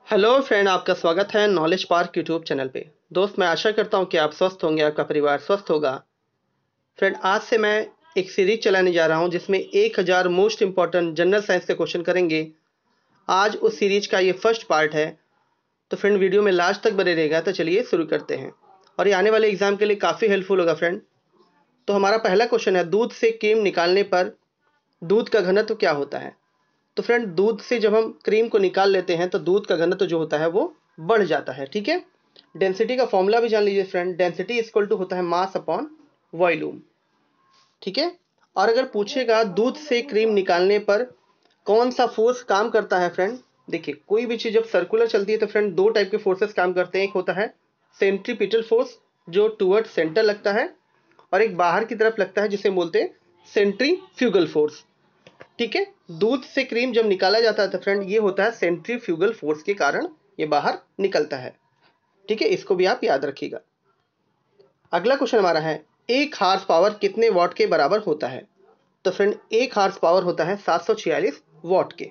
Hello friend, आपका स्वागत है नॉलेज पार्क यूट्यूब चैनल पे। दोस्त, मैं आशा करता हूँ कि आप स्वस्थ होंगे, आपका परिवार स्वस्थ होगा। फ्रेंड, आज से मैं एक सीरीज चलाने जा रहा हूँ जिसमें 1000 मोस्ट इंपॉर्टेंट जनरल साइंस के क्वेश्चन करेंगे। आज उस सीरीज का ये फर्स्ट पार्ट है। तो फ्रेंड, वीडियो में लास्ट तक बने रहेगा। तो चलिए शुरू करते हैं, और ये आने वाले एग्जाम के लिए काफ़ी हेल्पफुल होगा फ्रेंड। तो हमारा पहला क्वेश्चन है, दूध से क्रीम निकालने पर दूध का घनत्व क्या होता है। तो फ्रेंड, दूध से जब हम क्रीम को निकाल लेते हैं तो दूध का घनत्व जो होता है वो बढ़ जाता है। ठीक है, डेंसिटी का फॉर्मूला भी जान लीजिए फ्रेंड। डेंसिटी इक्वल टू होता है मास अपॉन वॉल्यूम। ठीक है, और अगर पूछेगा दूध से क्रीम निकालने पर कौन सा फोर्स काम करता है फ्रेंड। देखिए, कोई भी चीज़ जब सर्कुलर चलती है तो फ्रेंड दो टाइप के फोर्सेस काम करते हैं। एक होता है सेंट्रीपिटल फोर्स जो टुवर्ड सेंटर लगता है, और एक बाहर की तरफ लगता है जिसे बोलते हैं सेंट्रीफ्यूगल फोर्स। ठीक है, दूध से क्रीम जब निकाला जाता है तो फ्रेंड ये होता है सेंट्रीफ्यूगल फोर्स के कारण ये बाहर निकलता है। ठीक है, इसको भी आप याद रखिएगा। अगला क्वेश्चन हमारा है, एक हार्स पावर कितने वॉट के बराबर होता है। तो फ्रेंड, एक हार्स पावर होता है 746 वॉट के।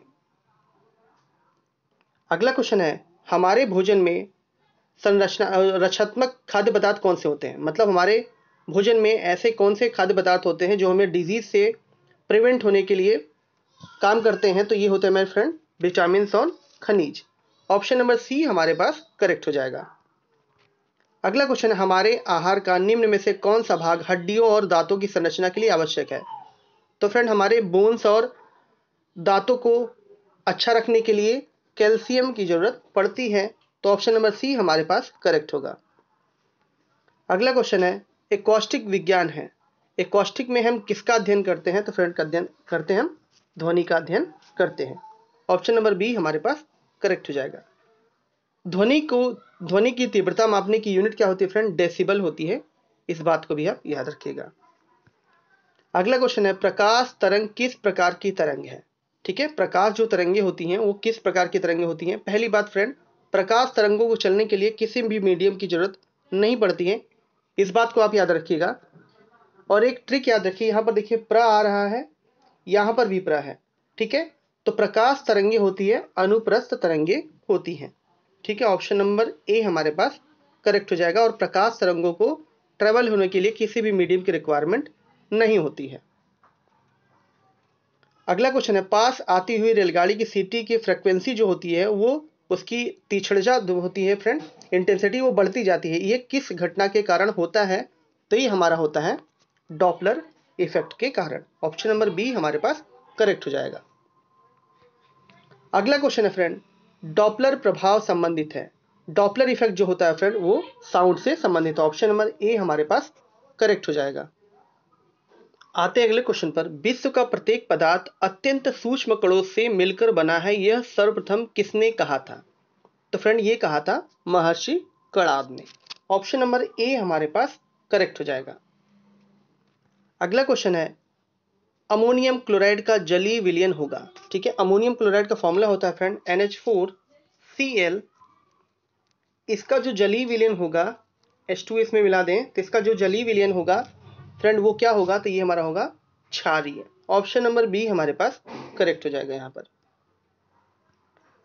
अगला क्वेश्चन है, हमारे भोजन में संरचना रक्षात्मक खाद्य पदार्थ कौन से होते हैं। मतलब हमारे भोजन में ऐसे कौन से खाद्य पदार्थ होते हैं जो हमें डिजीज से प्रिवेंट होने के लिए काम करते हैं। तो ये होते हैं मेरे फ्रेंड विटामिन और खनिज। ऑप्शन नंबर सी हमारे पास करेक्ट हो जाएगा। अगला क्वेश्चन है, हमारे आहार का निम्न में से कौन सा भाग हड्डियों और दांतों की संरचना के लिए आवश्यक है। तो फ्रेंड, हमारे बोन्स और दांतों को अच्छा रखने के लिए कैल्शियम की जरूरत पड़ती है। तो ऑप्शन नंबर सी हमारे पास करेक्ट होगा। अगला क्वेश्चन है, एकॉस्टिक विज्ञान है। एकॉस्टिक में हम किसका अध्ययन करते हैं। तो फ्रेंड, का अध्ययन करते हैं हम ध्वनि का अध्ययन करते हैं। ऑप्शन नंबर बी हमारे पास करेक्ट हो जाएगा। ध्वनि की तीव्रता मापने की यूनिट क्या होती है फ्रेंड। डेसिबल होती है। इस बात को भी आप याद रखिएगा। अगला क्वेश्चन है, प्रकाश तरंग किस प्रकार की तरंग है। ठीक है, प्रकाश जो तरंगे होती हैं वो किस प्रकार की तरंगे होती हैं। पहली बात फ्रेंड, प्रकाश तरंगों को चलने के लिए किसी भी मीडियम की जरूरत नहीं पड़ती है। इस बात को आप याद रखिएगा। और एक ट्रिक याद रखिए, यहाँ पर देखिए प्र आ रहा है, यहाँ पर भी प्र है। ठीक है, तो प्रकाश तरंगे होती है अनुप्रस्थ तरंगे होती हैं। ठीक है, ऑप्शन नंबर ए हमारे पास करेक्ट हो जाएगा। और प्रकाश तरंगों को ट्रेवल होने के लिए किसी भी मीडियम की रिक्वायरमेंट नहीं होती है। अगला क्वेश्चन है, पास आती हुई रेलगाड़ी की सीटी की फ्रीक्वेंसी जो होती है वो उसकी तीक्ष्णता जो होती है फ्रेंड, इंटेंसिटी वो बढ़ती जाती है। ये किस घटना के कारण होता है। तो ये हमारा होता है डॉपलर इफेक्ट के कारण। ऑप्शन नंबर बी हमारे पास करेक्ट हो जाएगा। अगला क्वेश्चन है फ्रेंड, डॉपलर प्रभाव संबंधित है। डॉपलर इफेक्ट जो होता है फ्रेंड वो साउंड से संबंधित है। ऑप्शन नंबर ए हमारे पास करेक्ट हो जाएगा। आते हैं अगले क्वेश्चन पर, विश्व का प्रत्येक पदार्थ अत्यंत सूक्ष्म कणों से मिलकर बना है, यह सर्वप्रथम किसने कहा था। तो फ्रेंड, ये कहा था महर्षि कणाद ने। ऑप्शन नंबर ए हमारे पास करेक्ट हो जाएगा। अगला क्वेश्चन है, अमोनियम क्लोराइड का जलीय विलयन होगा। ठीक है, अमोनियम क्लोराइड का फॉर्मूला होता है फ्रेंड NH4Cl। इसका जो जलीय विलयन होगा, H2 इसमें मिला दें तो इसका जो जलीय विलयन होगा फ्रेंड वो क्या होगा। तो ये हमारा होगा क्षारीय। ऑप्शन नंबर बी हमारे पास करेक्ट हो जाएगा यहाँ पर।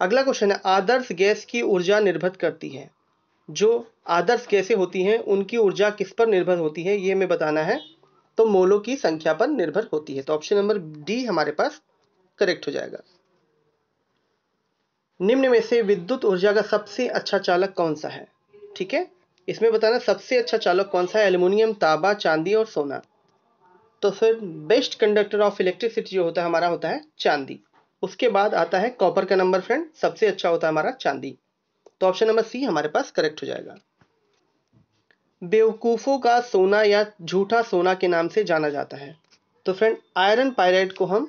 अगला क्वेश्चन है, आदर्श गैस की ऊर्जा निर्भर करती है। जो आदर्श गैसें होती हैं उनकी ऊर्जा किस पर निर्भर होती है ये हमें बताना है। तो मोलों की संख्या पर निर्भर होती है। तो ऑप्शन नंबर डी हमारे पास करेक्ट हो जाएगा। निम्न में से विद्युत ऊर्जा का सबसे अच्छा चालक कौन सा है। ठीक है, इसमें बताना सबसे अच्छा चालक कौन सा है। एल्युमिनियम, तांबा, चांदी और सोना। तो फिर बेस्ट कंडक्टर ऑफ इलेक्ट्रिसिटी जो होता है हमारा होता है चांदी। उसके बाद आता है कॉपर का नंबर फ्रेंड, सबसे अच्छा होता है हमारा चांदी। तो ऑप्शन नंबर सी हमारे पास करेक्ट हो जाएगा। बेवकूफों का सोना या झूठा सोना के नाम से जाना जाता है। तो फ्रेंड, आयरन पायराइट को हम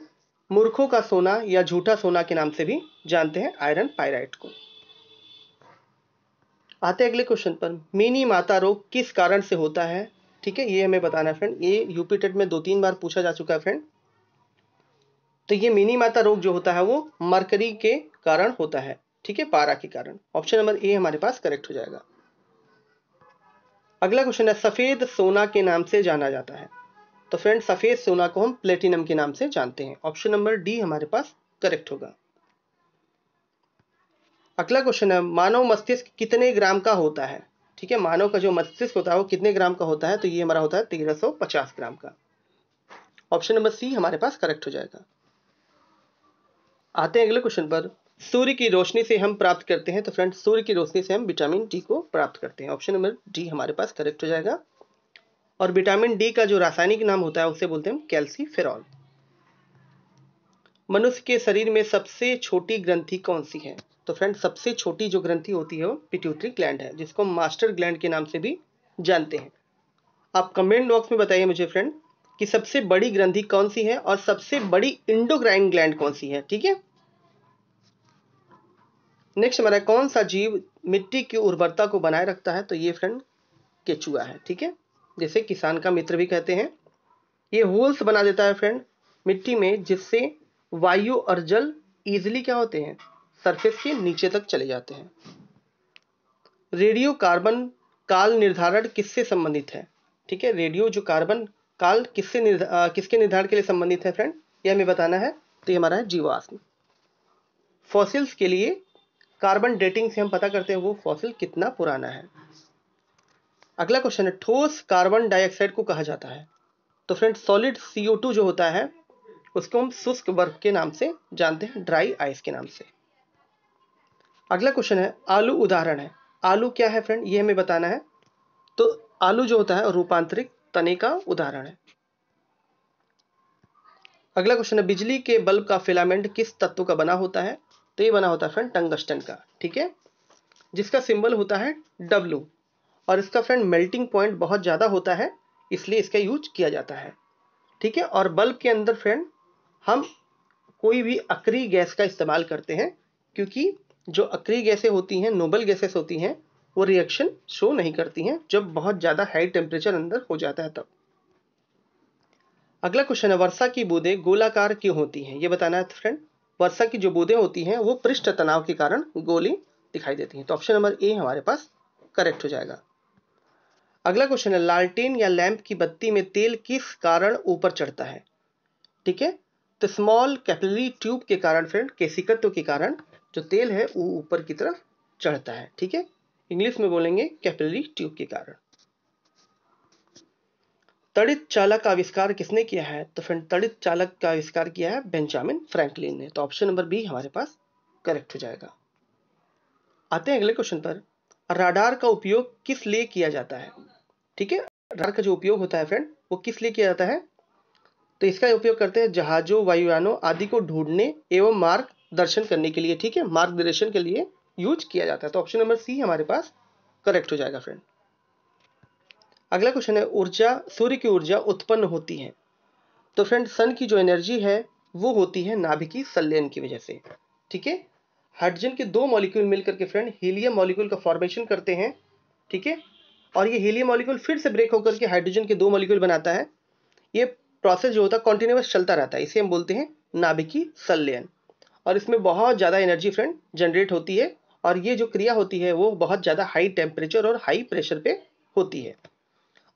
मूर्खों का सोना या झूठा सोना के नाम से भी जानते हैं, आयरन पायराइट को। आते अगले क्वेश्चन पर, मिनी माता रोग किस कारण से होता है। ठीक है, ये हमें बताना है फ्रेंड। ये यूपी टेट में 2-3 बार पूछा जा चुका है फ्रेंड। तो ये मिनी माता रोग जो होता है वो मरकरी के कारण होता है। ठीक है, पारा के कारण। ऑप्शन नंबर ए हमारे पास करेक्ट हो जाएगा। अगला क्वेश्चन है, सफेद सोना के नाम से जाना जाता है। तो फ्रेंड, सफेद सोना को हम प्लेटिनम के नाम से जानते हैं। ऑप्शन नंबर डी हमारे पास करेक्ट होगा। अगला क्वेश्चन है, मानव मस्तिष्क कितने ग्राम का होता है? ठीक है, मानव का जो मस्तिष्क होता है वो कितने ग्राम का होता है? तो ये हमारा होता है 1350 ग्राम का। ऑप्शन नंबर सी हमारे पास करेक्ट हो जाएगा। आते हैं अगले क्वेश्चन पर। सूर्य की रोशनी से हम प्राप्त करते हैं, तो फ्रेंड्स सूर्य की रोशनी से हम विटामिन डी को प्राप्त करते हैं। ऑप्शन नंबर डी हमारे पास करेक्ट हो जाएगा। और विटामिन डी का जो रासायनिक नाम होता है उसे बोलते हैं कैल्सीफेरॉल। मनुष्य के शरीर में सबसे छोटी ग्रंथि कौन सी है? तो फ्रेंड सबसे छोटी जो ग्रंथि होती है वो पिट्यूटरी ग्लैंड है, जिसको मास्टर ग्लैंड के नाम से भी जानते हैं। आप कमेंट बॉक्स में बताइए मुझे फ्रेंड कि सबसे बड़ी ग्रंथि कौन सी है और सबसे बड़ी इंडोक्राइन ग्लैंड कौन सी है। ठीक है, नेक्स्ट हमारा कौन सा जीव मिट्टी की उर्वरता को बनाए रखता है? तो ये फ्रेंड केचुआ है। ठीक है, जैसे किसान का मित्र भी कहते हैं। ये होल्स बना देता है फ्रेंड मिट्टी में, जिससे वायु और जल इजिली क्या होते हैं, सरफेस के नीचे तक चले जाते हैं। रेडियो कार्बन काल निर्धारण किससे संबंधित है? ठीक है, रेडियो जो कार्बन काल किसके निर्धारण के लिए संबंधित है फ्रेंड, ये हमें बताना है। तो ये हमारा है जीवाश्म। फॉसिल्स के लिए कार्बन डेटिंग से हम पता करते हैं वो फॉसिल कितना पुराना है। अगला क्वेश्चन है, ठोस कार्बन डाइऑक्साइड को कहा जाता है? तो फ्रेंड सॉलिड CO2 जो होता है उसको हम शुष्क बर्फ के नाम से जानते हैं, ड्राई आइस के नाम से। अगला क्वेश्चन है, आलू उदाहरण है। आलू क्या है फ्रेंड, ये हमें बताना है। तो आलू जो होता है रूपांतरित तने का उदाहरण है। अगला क्वेश्चन है, बिजली के बल्ब का फिलामेंट किस तत्व का बना होता है? तो ये बना होता है फ्रेंड टंगस्टन का। ठीक है, जिसका सिंबल होता है W। और इसका फ्रेंड मेल्टिंग पॉइंट बहुत ज़्यादा होता है, इसलिए इसका यूज किया जाता है। ठीक है, और बल्ब के अंदर फ्रेंड हम कोई भी अक्रिय गैस का इस्तेमाल करते हैं, क्योंकि जो अक्रिय गैसें होती हैं, नोबल गैसेस होती हैं, वो रिएक्शन शो नहीं करती हैं जब बहुत ज़्यादा हाई टेम्परेचर अंदर हो जाता है तब। अगला क्वेश्चन है, वर्षा की बूंदें गोलाकार क्यों होती हैं? ये बताना है फ्रेंड। वर्षा की जो बूंदें होती हैं वो पृष्ठ तनाव के कारण गोली दिखाई देती हैं। तो ऑप्शन नंबर ए हमारे पास करेक्ट हो जाएगा। अगला क्वेश्चन है, लालटेन या लैंप की बत्ती में तेल किस कारण ऊपर चढ़ता है? ठीक है, तो स्मॉल कैपिलरी ट्यूब के कारण फ्रेंड, केशिकत्व के कारण जो तेल है वो ऊपर की तरफ चढ़ता है। ठीक है, इंग्लिश में बोलेंगे कैपिलरी ट्यूब के कारण। तड़ित चालक का आविष्कार किसने किया है? तो फ्रेंड तड़ित चालक का आविष्कार किया है बेंजामिन फ्रैंकलिन ने। तो ऑप्शन नंबर बी हमारे पास करेक्ट हो जाएगा। आते हैं अगले क्वेश्चन पर। राडार का उपयोग किस लिए किया जाता है? ठीक है, राडार का जो उपयोग होता है फ्रेंड वो किस लिए किया जाता है? तो इसका उपयोग करते हैं जहाजों, वायुयानों आदि को ढूंढने एवं मार्गदर्शन करने के लिए। ठीक है, मार्गदर्शन के लिए यूज किया जाता है। तो ऑप्शन नंबर सी हमारे पास करेक्ट हो जाएगा फ्रेंड। अगला क्वेश्चन है, ऊर्जा, सूर्य की ऊर्जा उत्पन्न होती है? तो फ्रेंड सन की जो एनर्जी है वो होती है नाभिकीय संलयन की वजह से। ठीक है, हाइड्रोजन के दो मॉलिक्यूल मिलकर के फ्रेंड हीलियम मॉलिक्यूल का फॉर्मेशन करते हैं। ठीक है, और ये हीलियम मॉलिक्यूल फिर से ब्रेक होकर के हाइड्रोजन के दो मॉलिक्यूल बनाता है। ये प्रोसेस जो होता है कॉन्टिन्यूस चलता रहता है, इसे हम बोलते हैं नाभिकीय संलयन। और इसमें बहुत ज़्यादा एनर्जी फ्रेंड जनरेट होती है, और ये जो क्रिया होती है वो बहुत ज़्यादा हाई टेम्परेचर और हाई प्रेशर पे होती है।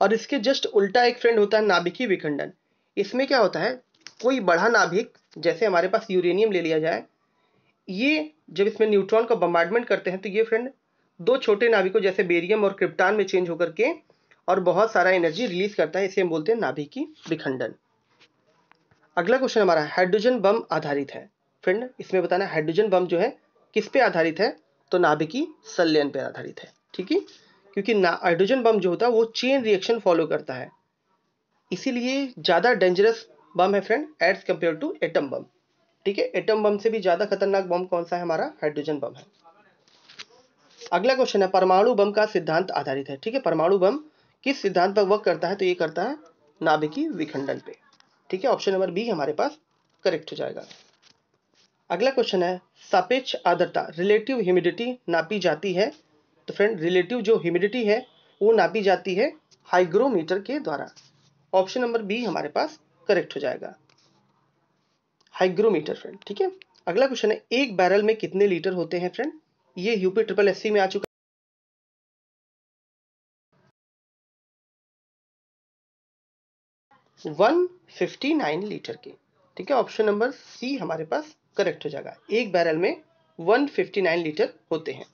और इसके जस्ट उल्टा एक फ्रेंड होता है नाभिकीय विखंडन। इसमें क्या होता है, कोई बड़ा नाभिक, जैसे हमारे पास यूरेनियम ले लिया जाए, ये जब इसमें न्यूट्रॉन का बम्बार्डमेंट करते हैं तो ये फ्रेंड दो छोटे नाभिकों जैसे बेरियम और क्रिप्टॉन में चेंज होकर के और बहुत सारा एनर्जी रिलीज करता है, इसे हम बोलते हैं नाभिकीय विखंडन। अगला क्वेश्चन हमारा हाइड्रोजन बम आधारित है। फ्रेंड इसमें बताना हाइड्रोजन बम जो है किस पे आधारित है? तो नाभिकीय संलयन पे आधारित है। ठीक है, क्योंकि हाइड्रोजन बम जो होता है वो चेन रिएक्शन फॉलो करता है, इसीलिए ज़्यादा डेंजरस बम है friend as compare to atom bomb. ठीक है, एटम बम से भी ज़्यादा खतरनाक बम कौन सा है? हमारा हाइड्रोजन बम है। अगला क्वेश्चन है, परमाणु बम का सिद्धांत आधारित है। ठीक है, परमाणु बम किस सिद्धांत पर वर्क करता है? तो ये करता है नाभिकीय विखंडन पे। ठीक है, ऑप्शन नंबर बी हमारे पास करेक्ट हो जाएगा। अगला क्वेश्चन है, सापेक्ष आर्द्रता रिलेटिव ह्यूमिडिटी नापी जाती है? तो फ्रेंड रिलेटिव जो ह्यूमिडिटी है वो नापी जाती है हाइग्रोमीटर के द्वारा। ऑप्शन नंबर बी हमारे पास करेक्ट हो जाएगा, हाइग्रोमीटर फ्रेंड। ठीक है, अगला क्वेश्चन है, एक बैरल में कितने लीटर होते हैं फ्रेंड? ये यूपी ट्रिपल एससी में आ चुका 159 लीटर के। ठीक है, ऑप्शन नंबर सी हमारे पास करेक्ट हो जाएगा। एक बैरल में 159 लीटर होते हैं।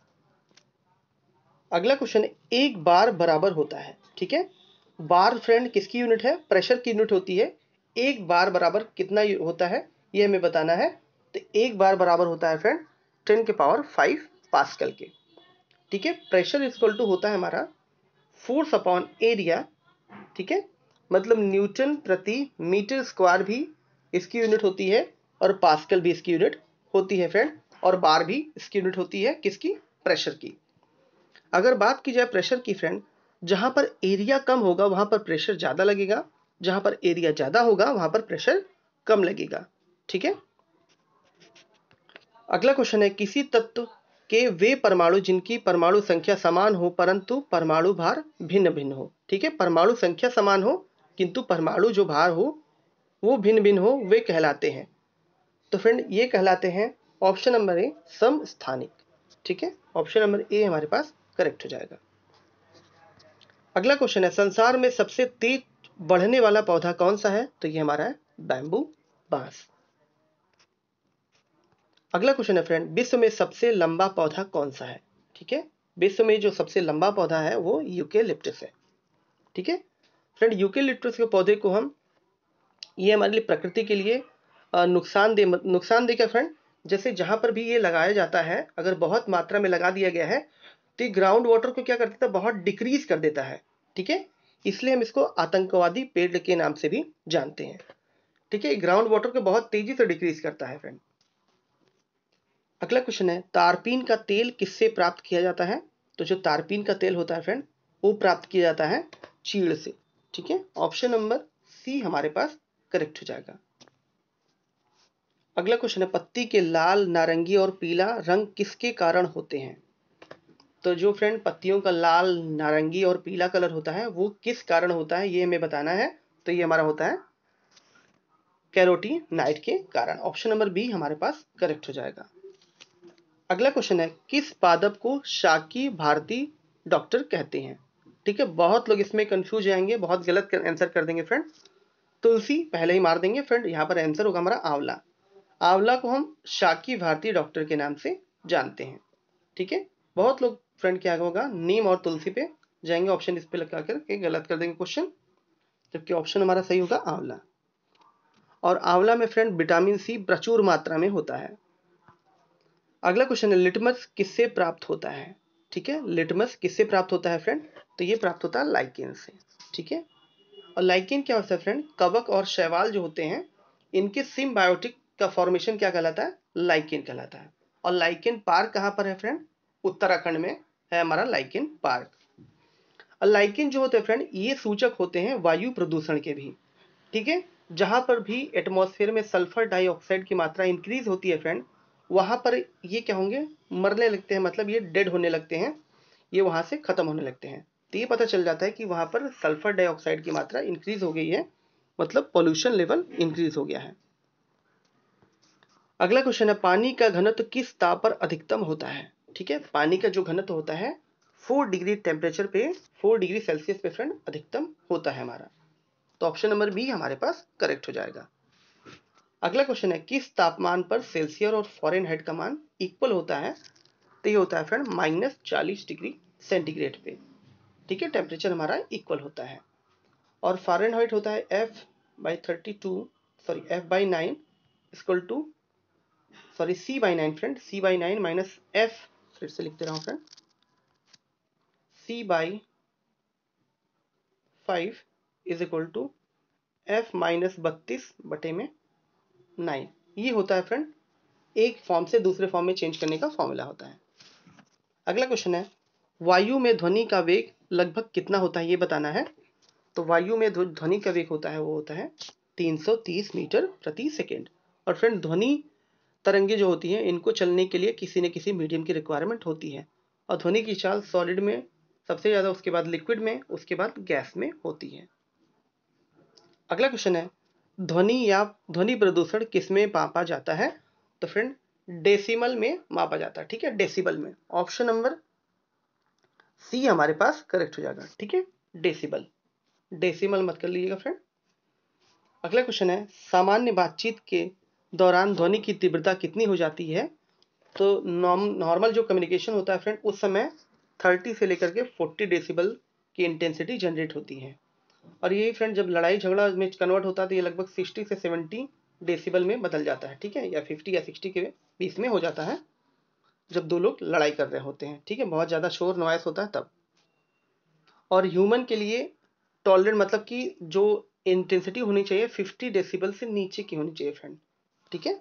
अगला क्वेश्चन है, एक बार बराबर होता है। ठीक है, बार फ्रेंड किसकी यूनिट है? प्रेशर की यूनिट होती है। एक बार बराबर कितना होता है ये हमें बताना है। तो एक बार बराबर होता है फ्रेंड 10 के पावर 5 पास्कल के। ठीक है, प्रेशर इक्वल टू होता है हमारा फोर्स अपॉन एरिया। ठीक है, मतलब न्यूटन प्रति मीटर स्क्वायर भी इसकी यूनिट होती है और पास्कल भी इसकी यूनिट होती है फ्रेंड, और बार भी इसकी यूनिट होती है किसकी? प्रेशर की। अगर बात की जाए प्रेशर की फ्रेंड, जहां पर एरिया कम होगा वहां पर प्रेशर ज्यादा लगेगा, जहां पर एरिया ज्यादा होगा वहां पर प्रेशर कम लगेगा। ठीक है, अगला क्वेश्चन है, किसी तत्व के वे परमाणु जिनकी परमाणु संख्या समान हो परंतु परमाणु भार भिन्न भिन्न हो। ठीक है, परमाणु संख्या समान हो किंतु परमाणु जो भार हो वो भिन्न भिन्न हो, वे कहलाते हैं। तो फ्रेंड ये कहलाते हैं ऑप्शन नंबर ए समस्थानिक। ठीक है, ऑप्शन नंबर ए हमारे पास करेक्ट हो जाएगा। अगला क्वेश्चन है, संसार में सबसे तेज बढ़ने वाला पौधा कौन सा है? तो ये हमारा है बैम्बू, बांस। अगला क्वेश्चन है फ्रेंड, विश्व में सबसे लंबा पौधा कौन सा है? ठीक है, विश्व में जो सबसे लंबा पौधा है वो यूकेलिप्टस है। ठीक है फ्रेंड, यूकेलिप्टस के पौधे को हम, ये हमारे लिए प्रकृति के लिए नुकसानदेह क्या फ्रेंड? जैसे जहां पर भी ये लगाया जाता है, अगर बहुत मात्रा में लगा दिया गया है तो ग्राउंड वाटर को क्या कर देता है? बहुत डिक्रीज कर देता है। ठीक है, इसलिए हम इसको आतंकवादी पेड़ के नाम से भी जानते हैं। ठीक है, ग्राउंड वाटर को बहुत तेजी से डिक्रीज करता है फ्रेंड। अगला क्वेश्चन है, तारपीन का तेल किससे प्राप्त किया जाता है? तो जो तारपीन का तेल होता है फ्रेंड वो प्राप्त किया जाता है चीड़ से। ठीक है, ऑप्शन नंबर सी हमारे पास करेक्ट हो जाएगा। अगला क्वेश्चन है, पत्ती के लाल, नारंगी और पीला रंग किसके कारण होते हैं? तो जो फ्रेंड पत्तियों का लाल, नारंगी और पीला कलर होता है वो किस कारण होता है ये हमें बताना है। तो ये हमारा होता है कैरोटीनाइड के कारण। ऑप्शन नंबर बी हमारे पास करेक्ट हो जाएगा। अगला क्वेश्चन है, किस पादप को शाकी भारतीय डॉक्टर कहते हैं? ठीक है, बहुत लोग इसमें कंफ्यूज जाएंगे, बहुत गलत आंसर कर देंगे फ्रेंड। तुलसी पहले ही मार देंगे फ्रेंड, यहाँ पर आंसर होगा हमारा आंवला। आंवला को हम शाकी भारतीय डॉक्टर के नाम से जानते हैं। ठीक है, बहुत लोग फ्रेंड क्या होगा, नीम और तुलसी पे जाएंगे, ऑप्शन इस पे लगा करके गलत कर देंगे क्वेश्चन, जबकि ऑप्शन हमारा सही होगा आंवला। और आंवला में फ्रेंड विटामिन सी प्रचुर मात्रा में होता है। अगला क्वेश्चन है, लिटमस किससे प्राप्त होता है? ठीक है, लिटमस किससे प्राप्त होता है फ्रेंड? तो ये प्राप्त होता है लाइकेन से। ठीक है, और लाइकेन क्या होता है फ्रेंड? कवक और शैवाल जो होते हैं इनके सिम्बायोटिक का फॉर्मेशन क्या कहलाता है? लाइकेन कहलाता है। और लाइकेन पार्क कहाँ पर है फ्रेंड? उत्तराखंड में है हमारा लाइकेन पार्क। और लाइकेन जो होते हैं फ्रेंड ये सूचक होते हैं वायु प्रदूषण के भी। ठीक है, जहां पर भी एटमॉस्फेयर में सल्फर डाइऑक्साइड की मात्रा इंक्रीज होती है फ्रेंड, वहां पर ये क्या होंगे? मरने लगते हैं, मतलब ये डेड होने लगते हैं, ये वहां से खत्म होने लगते हैं। तो ये पता चल जाता है कि वहां पर सल्फर डाइऑक्साइड की मात्रा इंक्रीज हो गई है, मतलब पोल्यूशन लेवल इंक्रीज हो गया है। अगला क्वेश्चन है, पानी का घनत्व किस ताप पर अधिकतम होता है? ठीक है, पानी का जो घनत्व होता है 4 डिग्री टेम्परेचर पे, 4 डिग्री सेल्सियस पे फ्रेंड अधिकतम होता है हमारा। तो ऑप्शन नंबर बी हमारे पास करेक्ट हो जाएगा। अगला क्वेश्चन है, किस तापमान पर सेल्सियस और फॉरेनहाइट का मान इक्वल होता है? तो ये होता है फ्रेंड -40 डिग्री सेंटीग्रेड पे। ठीक है, टेम्परेचर हमारा इक्वल होता है। और फारेनहाइट होता है F/9 equal to, sorry C/9 friend, C/9 minus F, फिर से लिखते रहा हूँ friend, C/5 is equal to F-32/9। ये होता है फ्रेंड एक फॉर्म से दूसरे फॉर्म में चेंज करने का फॉर्मूला होता है। अगला क्वेश्चन है, वायु में ध्वनि का वेग लगभग कितना होता है ये बताना है। तो वायु में ध्वनि का वेग होता है वो होता है 330 मीटर प्रति सेकेंड। और फ्रेंड ध्वनि तरंगे जो होती हैं इनको चलने के लिए किसी न किसी मीडियम की रिक्वायरमेंट होती है, और ध्वनि की चाल सॉलिड में सबसे ज़्यादा, उसके बाद लिक्विड में, उसके बाद गैस में होती है। अगला क्वेश्चन है, ध्वनि या ध्वनि प्रदूषण किस में मापा जाता है? तो फ्रेंड डेसिमल में मापा जाता है। ठीक है, डेसिबल में। ऑप्शन नंबर सी हमारे पास करेक्ट हो जाएगा। ठीक है, डेसिबल, डेसिमल मत कर लीजिएगा फ्रेंड। अगला क्वेश्चन है, सामान्य बातचीत के दौरान ध्वनि की तीव्रता कितनी हो जाती है? तो नॉर्मल जो कम्युनिकेशन होता है फ्रेंड, उस समय 30 से लेकर के 40 डेसिबल की इंटेंसिटी जनरेट होती है। और यही फ्रेंड जब लड़ाई झगड़ा में कन्वर्ट होता है तो ये लगभग 60 से 70 डेसिबल में बदल जाता है, ठीक है, या 50 या 60 के बीच में हो जाता है जब दो लोग लड़ाई कर रहे होते हैं, ठीक है, बहुत ज़्यादा शोर नॉइस होता है तब। और ह्यूमन के लिए टॉलरेट मतलब कि जो इंटेंसिटी होनी चाहिए 50 डेसिबल से नीचे की होनी चाहिए फ्रेंड, ठीक है।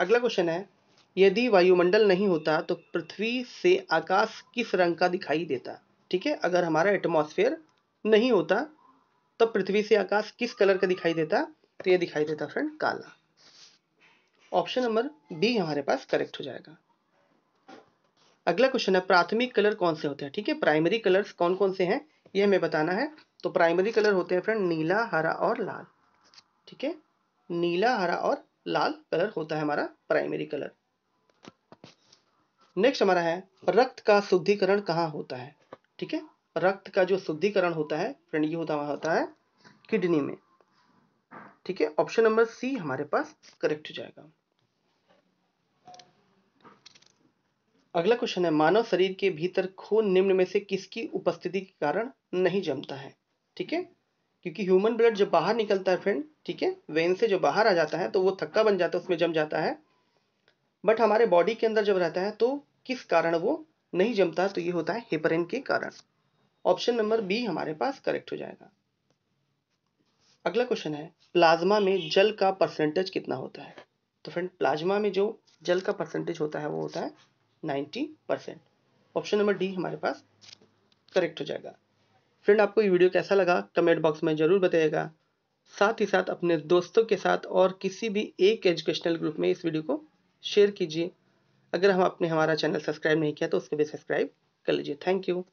अगला क्वेश्चन है, यदि वायुमंडल नहीं होता तो पृथ्वी से आकाश किस रंग का दिखाई देता, ठीक है। अगर हमारा एटमॉस्फेयर नहीं होता तब पृथ्वी से आकाश किस कलर का दिखाई देता, तो ये दिखाई देता फ्रेंड काला। ऑप्शन नंबर बी हमारे पास करेक्ट हो जाएगा। अगला क्वेश्चन है, प्राथमिक कलर कौन से होते हैं, ठीक है, प्राइमरी कलर्स कौन कौन से हैं ये हमें बताना है। तो प्राइमरी कलर होते हैं फ्रेंड नीला, हरा और लाल, ठीक है, नीला, हरा और लाल कलर होता है हमारा प्राइमरी कलर। नेक्स्ट हमारा है, रक्त का शुद्धिकरण कहाँ होता है, ठीक है, रक्त का जो शुद्धिकरण होता है फ्रेंड ये होता है किडनी में, ठीक है। ऑप्शन नंबर सी हमारे पास करेक्ट हो जाएगा। अगला क्वेश्चन है, मानव शरीर के भीतर खून निम्न में से किसकी उपस्थिति के कारण नहीं जमता है, ठीक है। क्योंकि ह्यूमन ब्लड जब बाहर निकलता है फ्रेंड, ठीक है, वेन से जो बाहर आ जाता है तो वो थक्का बन जाता है, उसमें जम जाता है। बट हमारे बॉडी के अंदर जब रहता है तो किस कारण वो नहीं जमता, तो ये होता है हेपरिन के कारण। ऑप्शन नंबर बी हमारे पास करेक्ट हो जाएगा। अगला क्वेश्चन है, प्लाज्मा में जल का परसेंटेज कितना होता है। तो फ्रेंड प्लाज्मा में जो जल का परसेंटेज होता है वो होता है 90%। ऑप्शन नंबर डी हमारे पास करेक्ट हो जाएगा। फ्रेंड आपको ये वीडियो कैसा लगा कमेंट बॉक्स में ज़रूर बताइएगा। साथ ही साथ अपने दोस्तों के साथ और किसी भी एक एजुकेशनल ग्रुप में इस वीडियो को शेयर कीजिए। अगर हम आपने हमारा चैनल सब्सक्राइब नहीं किया तो उसको भी सब्सक्राइब कर लीजिए। Thank you.